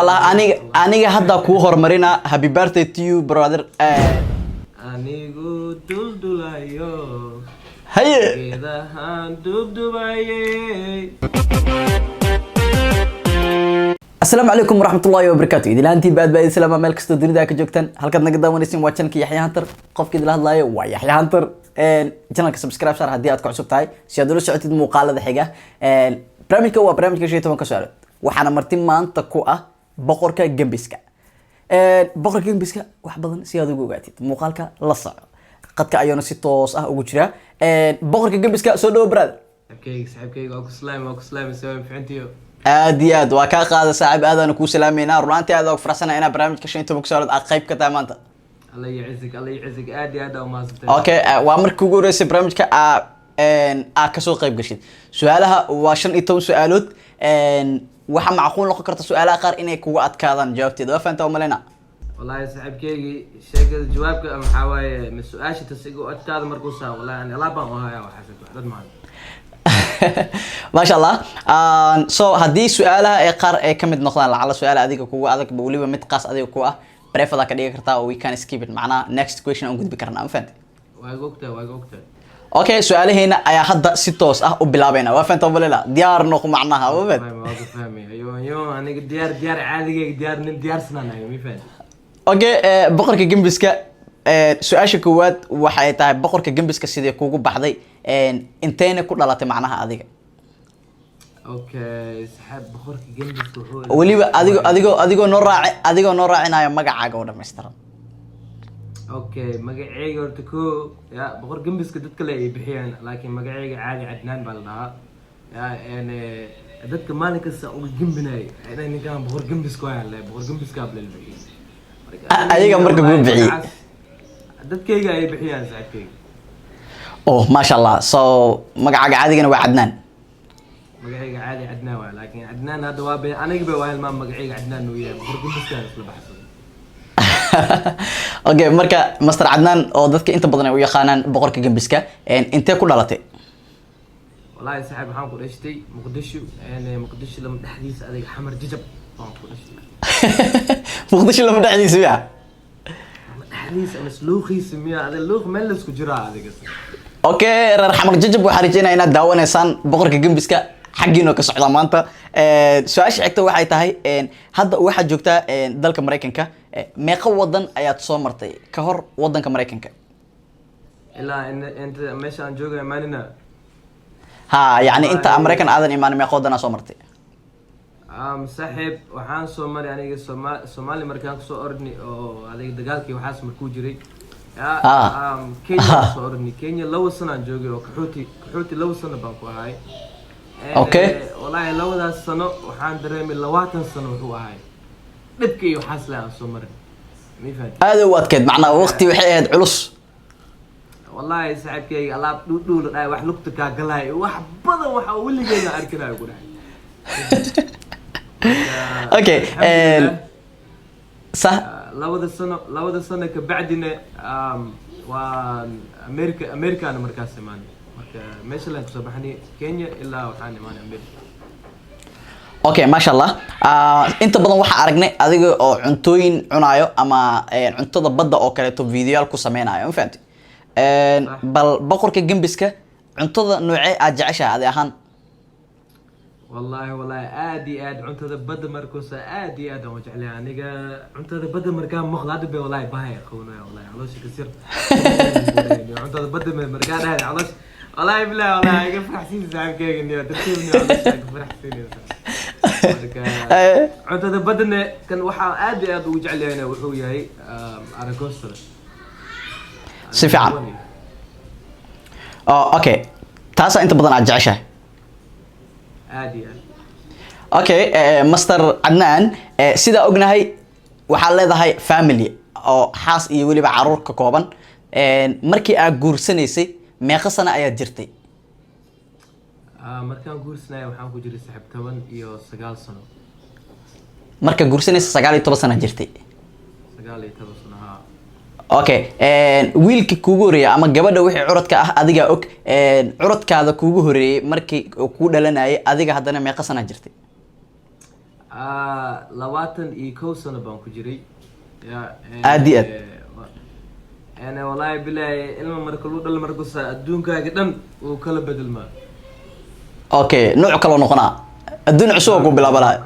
aniga hadda ku hormarina happy birthday to you brother. Anigu duldulayo. Haye. Geedahan dubdubaye. Asalaamu calaykum waraxmatullaahi wabarakaatuh. Idilaantii baad islaama meel kasta dunida ka joogtaan. Halkaad naga daawanaysiin waa channelka Yaxya Hunter. Qofkii idila hadlayo waa Yaxya Hunter. Channelka subscribe share haddii aad ku cusub tahay si aad ula socotid muuqaalada xiga. Barnaamijka waa barnaamijka 15 su'aalood. Waxaana marti maanta ku ah boqorka Gembiska. Boqorka Gembiska wax badan si aad ugu ogaatid muuqaalka la soco. Qadka ayana si toos ah ugu jira. Boqorka Gembiska soo dhaw brother. Saxibkayga oo ku slaam soo fiicantiyo. aad waa ka qaada saaxiib aadana ku salaameynaa runtii aad ugu faraxsanahay inaan barnaamijka 15 su'aalood aad qayb ka tahay maanta. الله يعزك aad ما صدق. اوكي waa markii ugu horeysay barnaamijka ka soo qayb gashay su'aalaha waa 15 su'aalood waxa macquul noqon karta su'aalaha qaar inay kugu adkaadaan jawaabteeda waa fahantaa malena والله صاحبكيغي sheegada jawaabka waxa waaye ma su'aasha tasigo adkaada markuu saa wallahi ani la baan wahaa waxa dad maan ما شاء الله so hadii su'aalaha ay qaar ay kamid noqdaan lacala su'aalaha adiga kugu adag waliba mid qaas adiga ku ah بريفضا كديga kartaa oo we can skip it macna next question aan gudbi karnaa ma fahanti waa googta okay su'aalaheena ayaa hadda si toos ah u bilaabayna waa fahantaa balila diyaar noqo macnaha waa fahmay ayo aniga diyaar caadiga diyaar sananahay ma fahanti okay boqorka Gembiska su'aasha koowaad waxay tahay boqorka Gembiska sidee kugu baxday inteena ku dhalatay macnaha adiga okay saxab boqorka Gembiska wuxuu waliba adigoo noo raacinayo magacaaga oo dhameystiran okay magacayga horta ko ya boqor Gembiska dadka la bixiyaan laakiin magacayga caadi Adnaan baa la dhahaa ya dadka maalin kasta ugu Gembinay inay ninkan boqor Gembiska waa la boqor Gembiska baa la bixiyay ayaga marka ku bixiyay dadkayga ay bixiyaan saxibkayga oh ma sha Allah so magacaaga caadiga waa Adnaan magacayga caadi Adnaan waa laakiin Adnaan hada waa bay aniga bay waa ilmaam magacayga Adnaan uu yahay boqor Gembiska isla baxsan okay marka Master Adnaan oo dadka inta badan ay u yaqaanaan boqorka Gembiska intee ku dhalatay wallahi saxib waxaan ku dhashtay Muqdisho lama dhaxdiisa adiga xamar jajab waan ku dhashtay Muqdisho lama dhaxdiisa miya dhaxdiisa masluuqiisa miya adiga luuq meel la isku jiraa adiga okay reer xamar jajab waxaan rajaynayaa inaad daawanaysaan boqorka Gembiska xaqiino ka socda maanta su'aasha xigta waxay tahay hadda waxa joogtaa dalka Mareykanka meeqa wadan ayaad soo martay ka hor wadanka Mareykanka ilaa inta meesha aan joogay maanina ha yani inta Mareykan aadan imaan meeqa wadan soo martay saaxiib waxaan soo maray aniga Soomaali markaan soo ordni oo adiga dagaalkii waxaas markuu jiray Kenya soo ordni Kenya lawa sano aan joogay oo qaxooti lawa sano baan ku ahay okay wallahi lawadaas sano waxaan dareemay 20 sano wuxuu ahay dibkii waxaas la aan soo maray ma fahanti aad u adkeed macnaha waqti waxay ahayd culus wallahi saxibkayga alaab dhuudhuul dhaay wax lugta ka galay wax badan waxa wiligeena arkinayo ku dhahay okay صح لوada sano ka bacdina waa America ana markaas imaan marka meesha la soo baxnay Kenya ilaa waxaan imaan America okay ma sha Allah inta badan waxa aragnay adiga oo cuntooyin cunaayo ama cuntada badda oo kale to video ku sameeynaayo ma fahanti bal boqorka Gembiska cuntada noocee aad jeceshahay ahaan والله aad cuntada badda markoosa aad aan jeclahay aniga cuntada badda markaan maqlaad bay wallahi bahay qoonay wallahi caloosh ka sir cuntada badda markaan aad caloosh wallahi billahi wallahi iga farxsiin saabkayga niyo dadkeena caloosh ka farxsiin cuntada badda kan waxa aad ugu jeclahay wuxuu yahay aragosta si fiican okay taas inta badan aad jeceshahay عادي okay Master Adnaan sida ognahay waxa leedahay family oo xaas iyo waliba caruur ka kooban markii aad guursanaysay meeqa sano ayaad jirtay markaan guursanay waxaan ku jiray saaxiib 10 iyo 9 sano marka guursanaysay 19 sano jirtay 19 sano ha okay wiilki kuugu horeeyay ama gabadha wixii curadka ah adiga og curadkaada kuugu horeeyay markii uu ku dhalanayay adiga haddana meeqa sano jirtay labaatan iyo kow sano baan ku jiray ya aad iyo aad ana wallahi billahi ilma marka lu dhal markusa adduunkaaga dhan uu kala bedelmaa okay nooc kale oo noqonaa adduun cusub oo ku bilaabanaa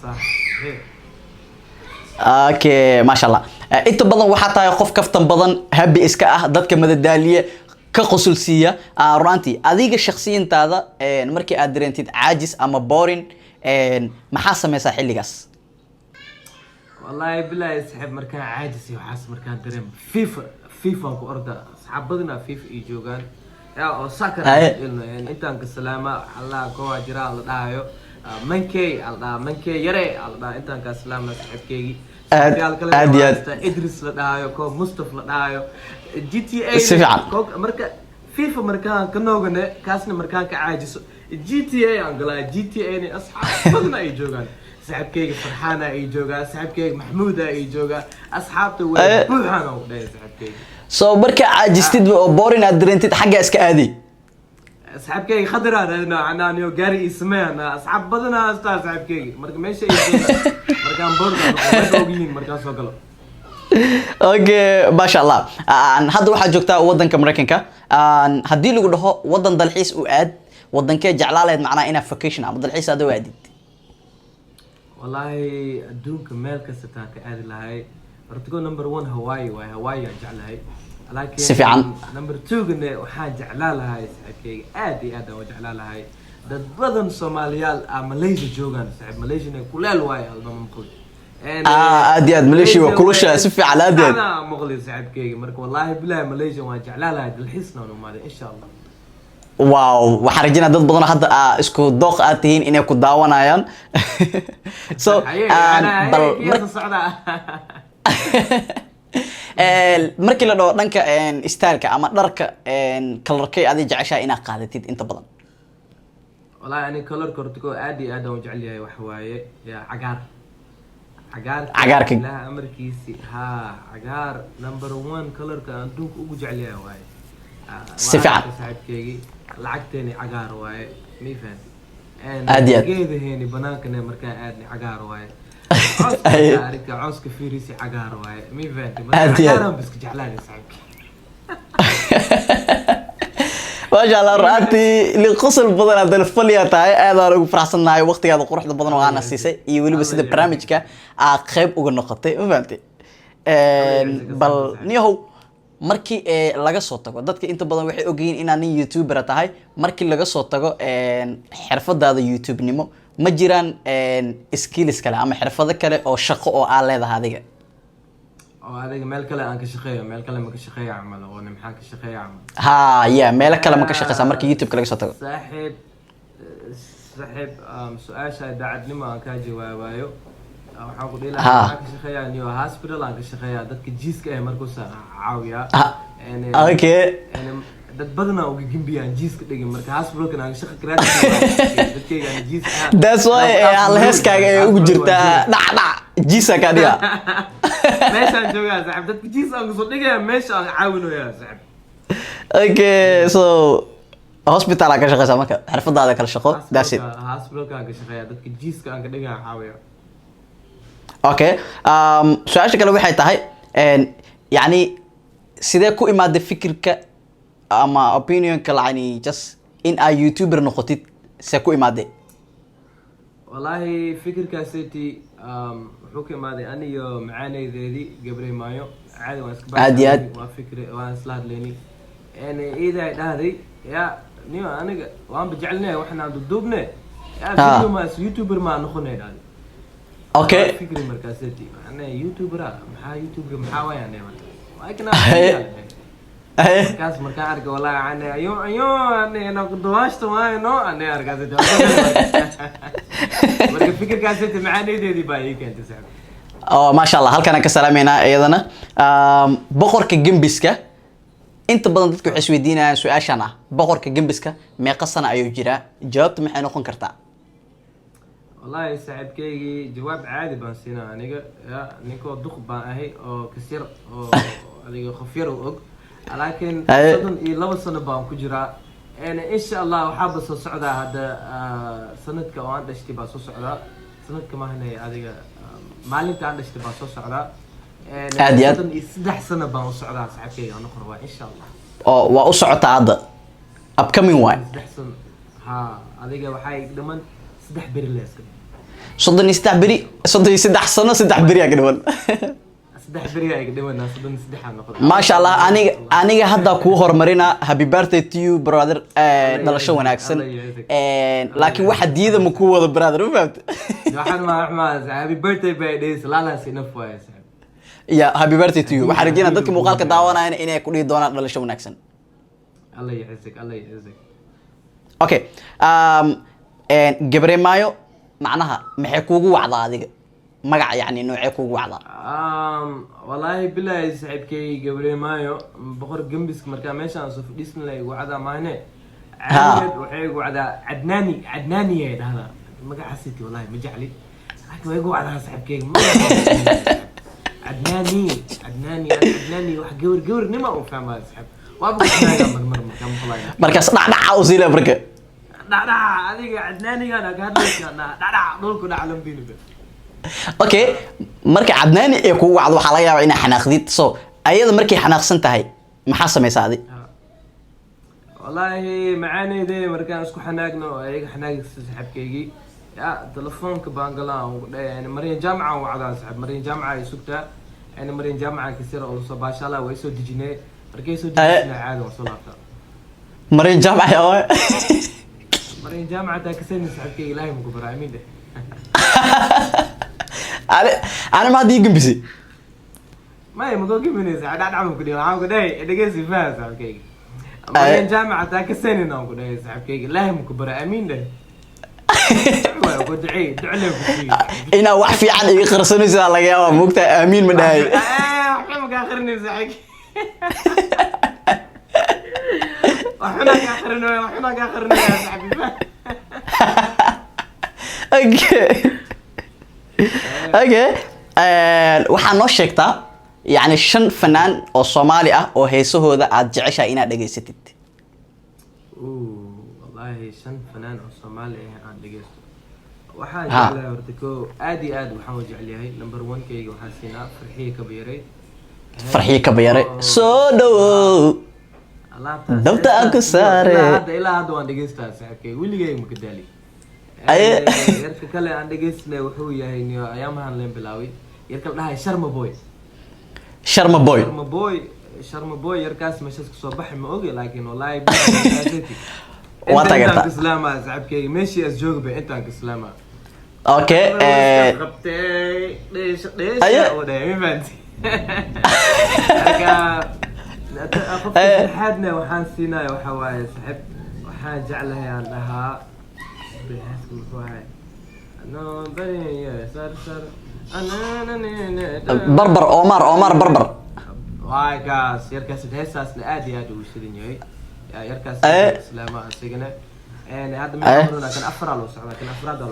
صح okay masha Allah inta badan waxaa tahay qof kaftan badan habi iska ah dadka madadaaliye ka qosulsiya runtii adiga shakhsiyantaada markii aad dareentid caajis ama boring maxaa sameysaa xilligaas والله بالله صاحب مركان عاجز وحاس مركان دريم فيفا كو أردا صحابتنا فيفا يجوجان يا أو سكر يعني أنت أنك السلامة الله كوا جرا الله دايو منكي الله منكي يري الله أنت أنك السلامة صاحب كي أديات إدريس لدايو كو مصطفى لدايو جي تي اي كو مركان فيفا مركان كنوغن كاسنا مركان كعاجز جي تي اي أنقلا جي تي اي أصحابنا يجوجان صاحب كيك فرحانة اي جوجا صاحب كيك محمودة اي جوجا اصحابته وبوحانة وداي صاحب كيك سو بركة عاجستيد بورين ادرينتيد حاجة اسكا ادي صاحب كيك خضر هذا انا نيو قاري اسمه انا اصحاب بدنا استاذ صاحب كيك مركا ماشي مركان بورد مركان سوقلو اوكي ما شاء الله هذا واحد جوجتا ودنك مريكانكا هدي لو دهو ودن دلحيس او اد ودنكي جعلاليد معناها انا فاكيشن ام دلحيس هذا وادي والله أدونك مالك ستاك عادي لهاي رتقول نمبر 1 هواي وهواي جعلها لكن سفيعا نمبر 2 قلنا وحاج جعلها هاي سعكي عادي هذا وجعلها هاي ده بدن صوماليال ماليزيا جوجان سعب ماليزيا كل الواي هذا مقول عادي ماليزيا وكل شيء سفيع على عادي أنا مغلي سعب كي مرك والله بالله ماليزيا وجعلها هاي الحسنة ومالي إن شاء الله واو waxaan rajayna dad badan hadda isku dooq aad tihiin inay ku daawanayaan so bal markii la dhaho dhanka styleka ama dharka colorkay aad jeceshaa inaad qaadatid inta badan والله يعني كلر كورتكو عادي ادم جعليه وحوايه يا عقار لا امريكيسي ها عقار نمبر 1 كلر كان دوك ugu jeclyahay waaye si fiican saxibkaygi lacagteeni cagaar waaye mi fahad aadiyad geedaheeni banaankana markaa aadni cagaar waaye arika cooska fiirisi cagaar waaye mi fahad markaa biska jeclaani saxibki ما شاء الله رأتي لقصل بدن هذا الفلية تاعي هذا لو فرحنا وقت هذا قروح بدن وأنا سيسي يقولوا بس هذا برامج كا خيب وقنقطة فهمتي بل نيهو markii laga soo tago dadka inta badan waxay ogeeyeen inaan YouTuber tahay markii laga soo tago xirfadaada YouTube nimo ma jiraan skills kale ama xirfado kale oo shaqo oo aad leedahay adiga oo adiga meel kale aan ka shaqeeyo meel kale ma ka shaqeeyo amal oo maxaan ka shaqeeyo amal ha ya meel kale ma ka shaqeysaa markii YouTube laga soo tago saaxiib su'aasha daacadnimo aan ka jawaabayo waxaan ku dhilahay aan ka shaqeeyaa new hospital aan ka shaqeeyaa dadka jiiska ee markuu caawiya okay dad badan oo gimbiyaan jiiska dhigin marka hospitalka aan shaqo karaad dadkayga aan jiis that's why hal heeskaaga ay ugu jirtaa dhac jiisa ka dhiga meeshaan joogaa saaxiib dadka jiis aan soo dhigaya meesha aan caawinayaa saaxiib okay so hospital aan ka shaqeysaa marka xirfadaada kala shaqo that's it hospitalka aan ka shaqeeyaa dadka jiiska aan ka dhigaa caawiya okay su'aasha kale waxay tahay yani sidee ku imaade fikirka ama opinionka yani just in ay YouTuber noqotid see ku imaade wallahi fikirkaasiti wuxuu ka imaaday aniyo macaanaydeedii gabrey maayo caadi waan iska baad waa fikri waan isla hadlayni iiday dhahday ya niyo aniga waan bajeclnay waxaan duubne ya YouTuber ma noqonay dhahday okay fikri markaasiti ana YouTuber maxaa YouTuber maxaa waayane waakina markaas markaa arka wallahi ana ayo ana ku dawaashto waayno ana arkaasiti marka fikirkaasiti macaanaydeedii baa ii keentay saaxiib ما شاء الله halkan ka salaameynaa iyadana boqorka gembiska inta badan dadku waxay isweydiinayaan su'aashan ah boqorka gembiska meeqa sano ayuu jiraa jawaabtu maxay noqon kartaa والله صاحب كيجي جواب عادي بنسينا أنيجا يا نيكو دخ بقى أو كثير أو أنيجا خفير وأج لكن صدق لو سنة بام كجرا أنا إن شاء الله وحابس الصعدة هذا سنة كوان دشتي بس الصعدة sanadka maahan adiga maalinta aan dhashtay baan soo socdaa aad iyo aad 3 sano baan u socdaa saxibkayga aan qorwaa insha Allah oo waa u socotaa hadda upcoming way 3 sano ha adiga waxay dhaman 3 beri leeska 33 beri 33 sano 3 beri aga dhawan 3 beri ay dhawan 33 aan noqdo ما شاء الله aniga hadda ku hormarina happy birthday to you brother dhalasho wanaagsan laakiin waxa diida ma ku wada brother u fahamtay waxaan ma Ahmed happy birthday by days lalaas enough way ya happy birthday to you waxaan rajayna dadka muuqaalka daawanayna inay ku dhigi doonaan dhalasho wanaagsan Allah yacizak okay gabre maayo macnaha maxay kuugu wacdaa adiga magac yani noocee kuugu wacdaa wallahi billahi saaxiibkay gabre maayo boqor gambiska marka meeshaan soo fadhiisna lay wacdaa maane عاد وحيق وعدا عدناني يا هذا ما قاعد حسيت والله ما جعلي لكن يقول على صاحب كيك عدناني واحد قور نما وفهم هذا صاحب وابغى مر كم خلاص مركز دع وزيله بركه دع هذيك عدناني انا قاعد لك انا دع دولكم علم دين اوكي marka cadnaani ee ku wacdo waxa laga yaabaa inay xanaaqdid soo ayada markay xanaaqsan tahay maxaa sameeysaadi والله معاني دي مركان اسكو حناقنا ايغ حناق صاحبكيغي يا تليفونك بانغلا يعني مرين جامعه وعدا صاحب مرين جامعه يسكتا يعني مرين جامعه كثير او ما شاء الله ويسو دجيني مركيسو دجيني عاد وصلت مرين جامعه يا مرين جامعه تا كسني صاحبكيغي لا مكبر امين ده انا ما دي جنبسي ما هي مقول جنبني ساعه دعمك دي عاود داي دغيسي فاس صاحبكيغي مرين جامعة تاك السنة نقول يا صاحبي لا مكبر أمين ده وقد عيد عليه إنا وحفي عن يخرسوني سأل الله يا مكتا أمين من هاي وحنا آخرني صاحبي وحنا آخرني يا صاحبي أوكي waxaan noo sheegtaa يعني شن فنان أو صومالي أو هيسو هذا أرجعش إنا دقيستيد. والله شن فنان أو صومالي أنا دقيست. وحاجة على ورتكو آدي وحاجة عليه هاي نمبر 1 كي وحاسينا فرحية كبيرة. سودو. دبت أكو سارة. إلا هذا وان دقيست ساكي واللي جاي مكدالي. يركب كله عند دقيستنا وحوي هاي أيامها نلين بلاوي يركب لها شرم بوي. شرم بوي يركاس مشيت كصباح ما اوغي لكن والله وانت قلت سلامة صاحبكي ماشي اسجوق به انت كسلامة اوكي ليش وده مين فهمت حدنا وحاسينا وحواي صاحب وحاجة عليها عندها بحسب الفواي انا بني صار بربر عمر بربر واي كاس يركس هساس لادي هادو وشدنيوي يا يركس سلامة سجنة يعني هذا ما يقولون كان افراد لو سعدا كان افراد لو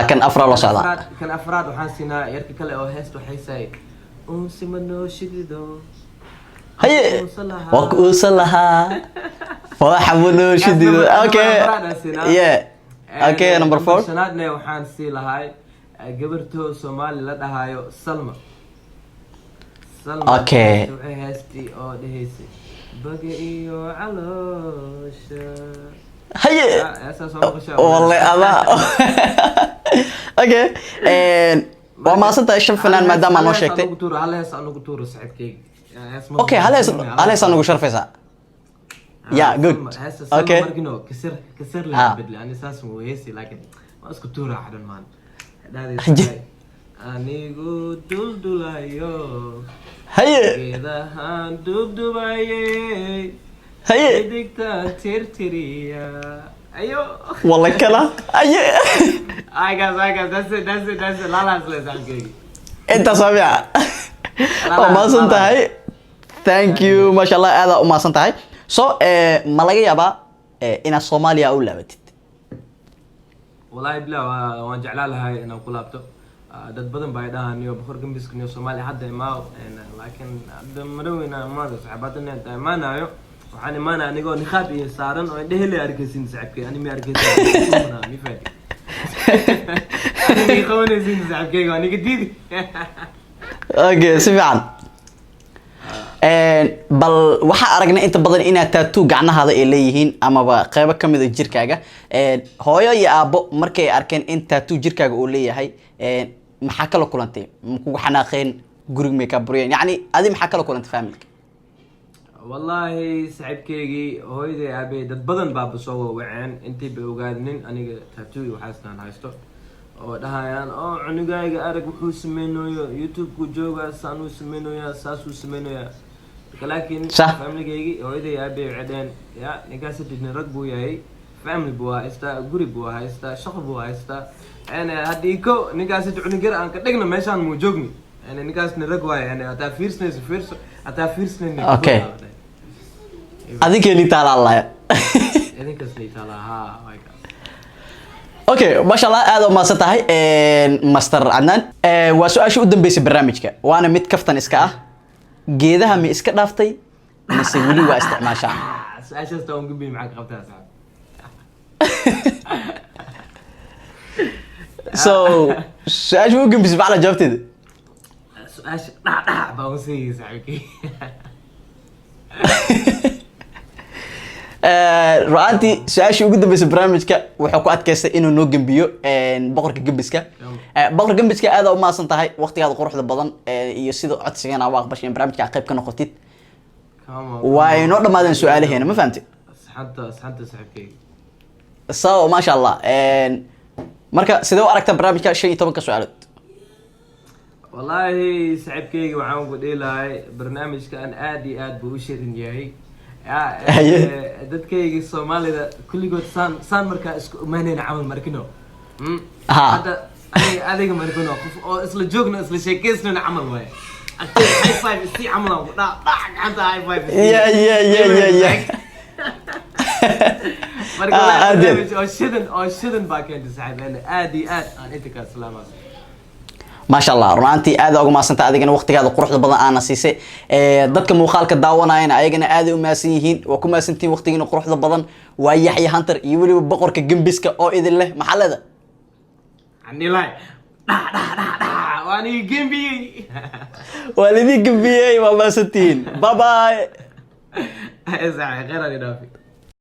كان افراد لو سعدا كان افراد وحاسينا يركي كله او هست وحيساي سمنو شديدو هي وصلها وحمنو شديدو اوكي يا اوكي نمبر 4 سنادنا وحان سي لهاي قبرتو سومالي لا دهايو سلمى اوكي هستي او دهيسي بقيو علوشا هي والله الله اوكي وما صرت اشوف فنان ما دام ما شيكتي هل هسه انا قلت له صاحب كيك اوكي هل هسه انا شرفيسا يا جود اوكي كسر لي بدل انا اساس مو هيسي لكن ما اسكت له احد مان anigu duldulayo haye geedahan dubdubayay haye digta tirtiriya ayo والله كلا haye I guess that's it la salgay انت سامع ما سنتهي thank you ما شاء الله هذا ما سنتهي so ما laga yaabaa ina Soomaaliya u laabatid والله بلا وان جعل لها انا قلابته dad badan baa dhahan iyo boqor gambiska iyo Soomaaliya hadda imaa laakiin madawina ma saxaabadana imaanayo waxaan imaanaa anigoo niqaab iyo saaran oo indhehe la arkaysin saxibkay ani ma arkaysin mi faadi أنا خواني زين زعل كيغو أنا جديد okay si fiican bal waxa aragnay inta badan inaad tattoo gacnahaada ay leeyihiin amaba qaybo kamid ah jirkaaga hooyo iyo aabo markay arkeen in tattoo jirkaaga uu leeyahay maxaa kala kulantay kugu xanaaqeen guriga may ka buriyeen yani adi maxaa kala kulantay family والله صعب كيجي هويدي أبي دد بدن باب سوا وعين أنتي بوجادنين أنا تاتوي وحاسنا هايستو ده يعني عنقاي أرك بحوس منو يوتيوب كجوجا سانو سمنو يا ساسو سمنو يا لكن فاملي كيجي هويدي أبي عدين يا نقاسة نركبو ياي فاملي بوا استا قريب بوا استا شخص بوا استا أنا هديكو نقاسة عنقر أنك دقنا ماشان موجودني أنا نقاسة نركبوا يعني أتافيرسني سفيرس أتافيرسني okay adinka liitaala allah idinka liitaala ha okay masha Allah aad u maasan tahay master Adnan waa su'aasha u dambeysay barnaamijka waana mid kaftan iska ah geedaha mi iska dhaaftay mise wali waa isticmaashaa su'aashaas taan gudbi macag qabtaa saab so su'aasha u gudbi bacla jawaabteeda su'aasha dhac baa u siiyay saabki runtii su'aashii ugu dambeysay barnaamijka wuxuu ku adkaystay inuu noo gambiyo boqorka gambiska boqorka gambiska aad u maasan tahay waqtigaada quruxda badan iyo sida codsigana waa aqbashay in barnaamijka qayb ka noqotid waa inoo dhamaadeen su'aalaheena ma fahamtay saxanta saxibkay so ma sha Allah marka sidoo aragta barnaamijka 15 su'aalood wallahi saxibkay waxaan ku dheelahay barnaamijka aan aad iyo aad buu u shirin yahay dadkayga Soomaalida kulligood saan markaa isku imaanayna camal markino hada adiga markino qof oo isla joogno isla sheekeysnayna camal way high five si camal oo gacanta high five yeah marka oo shidan baa keentay saxibana aad iyo aad aan inta ka salaamaas ما شاء الله runtii aad ugu maasanta adigana waqtigaada quruxda badan aana siisay dadka muuqaalka daawanayna ayagana aad u maasan yihiin waa ku maasantiin waqtigiina quruxda badan waa Yaxya Hunter iyo waliba boqorka gambiska oo idin leh maxallada anilay waani gambi walidi gambiyay waa maasantiin bye bye ازعل غير انا